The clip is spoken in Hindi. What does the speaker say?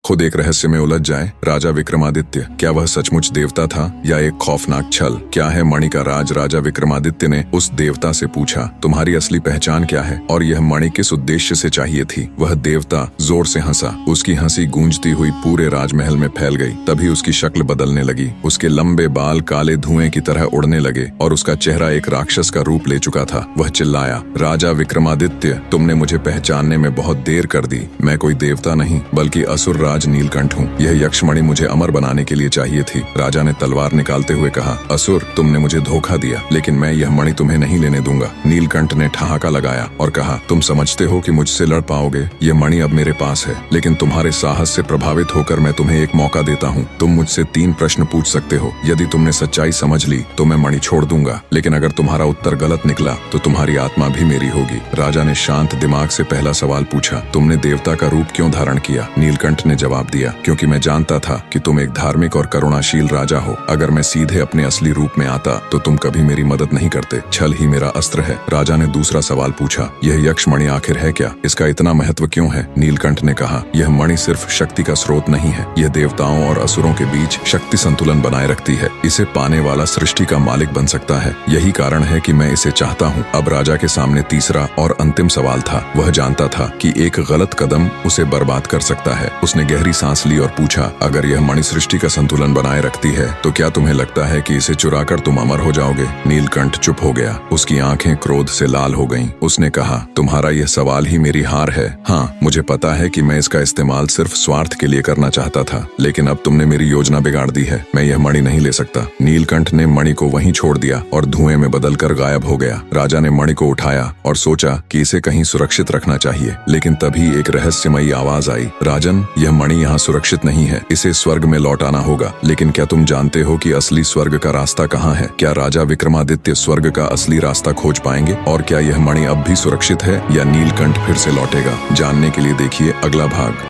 खुद एक रहस्य में उलझ जाए। राजा विक्रमादित्य, क्या वह सचमुच देवता था या एक खौफनाक छल? क्या है मणि का राज? राजा विक्रमादित्य ने उस देवता से पूछा, तुम्हारी असली पहचान क्या है और यह मणि किस उद्देश्य से चाहिए थी? वह देवता जोर से हंसा। उसकी हंसी गूंजती हुई पूरे राजमहल में फैल गई। तभी उसकी शक्ल बदलने लगी। उसके लंबे बाल काले धुएं की तरह उड़ने लगे और उसका चेहरा एक राक्षस का रूप ले चुका था। वह चिल्लाया, राजा विक्रमादित्य, तुमने मुझे पहचानने में बहुत देर कर दी। मैं कोई देवता नहीं बल्कि असुर राज नीलकंठ हूँ। यह यक्षमणि मुझे अमर बनाने के लिए चाहिए थी। राजा ने तलवार निकालते हुए कहा, असुर, तुमने मुझे धोखा दिया, लेकिन मैं यह मणि तुम्हें नहीं लेने दूंगा। नीलकंठ ने ठहाका लगाया और कहा, तुम समझते हो कि मुझसे लड़ पाओगे? यह मणि अब मेरे पास है, लेकिन तुम्हारे साहस से प्रभावित होकर मैं तुम्हें एक मौका देता हूँ। तुम मुझसे 3 प्रश्न पूछ सकते हो। यदि तुमने सच्चाई समझ ली तो मैं मणि छोड़ दूंगा, लेकिन अगर तुम्हारा उत्तर गलत निकला तो तुम्हारी आत्मा भी मेरी होगी। राजा ने शांत दिमाग से पहला सवाल पूछा, तुमने देवता का रूप क्यों धारण किया? नीलकंठ ने जवाब दिया, क्योंकि मैं जानता था कि तुम एक धार्मिक और करुणाशील राजा हो। अगर मैं सीधे अपने असली रूप में आता तो तुम कभी मेरी मदद नहीं करते। छल ही मेरा अस्त्र है। राजा ने दूसरा सवाल पूछा, यह यक्षमणि आखिर है क्या? इसका इतना महत्व क्यों है? नीलकंठ ने कहा, यह मणि सिर्फ शक्ति का स्रोत नहीं है, यह देवताओं और असुरों के बीच शक्ति संतुलन बनाए रखती है। इसे पाने वाला सृष्टि का मालिक बन सकता है। यही कारण है कि मैं इसे चाहता हूँ। अब राजा के सामने तीसरा और अंतिम सवाल था। वह जानता था कि एक गलत कदम उसे बर्बाद कर सकता है। उसने गहरी सांस ली और पूछा, अगर यह मणि सृष्टि का संतुलन बनाए रखती है तो क्या तुम्हें लगता है कि इसे चुराकर तुम अमर हो जाओगे? नीलकंठ चुप हो गया। उसकी आंखें क्रोध से लाल हो गईं। उसने कहा, तुम्हारा यह सवाल ही मेरी हार है। हाँ, मुझे पता है कि मैं इसका इस्तेमाल सिर्फ स्वार्थ के लिए करना चाहता था, लेकिन अब तुमने मेरी योजना बिगाड़ दी है। मैं यह मणि नहीं ले सकता। नीलकंठ ने मणि को वहीं छोड़ दिया और धुएं में बदलकर गायब हो गया। राजा ने मणि को उठाया और सोचा कि इसे कहीं सुरक्षित रखना चाहिए, लेकिन तभी एक रहस्यमयी आवाज आई, राजन, यह मणि यहाँ सुरक्षित नहीं है। इसे स्वर्ग में लौटाना होगा। लेकिन क्या तुम जानते हो कि असली स्वर्ग का रास्ता कहाँ है? क्या राजा विक्रमादित्य स्वर्ग का असली रास्ता खोज पाएंगे? और क्या यह मणि अब भी सुरक्षित है या नीलकंठ फिर से लौटेगा? जानने के लिए देखिए अगला भाग।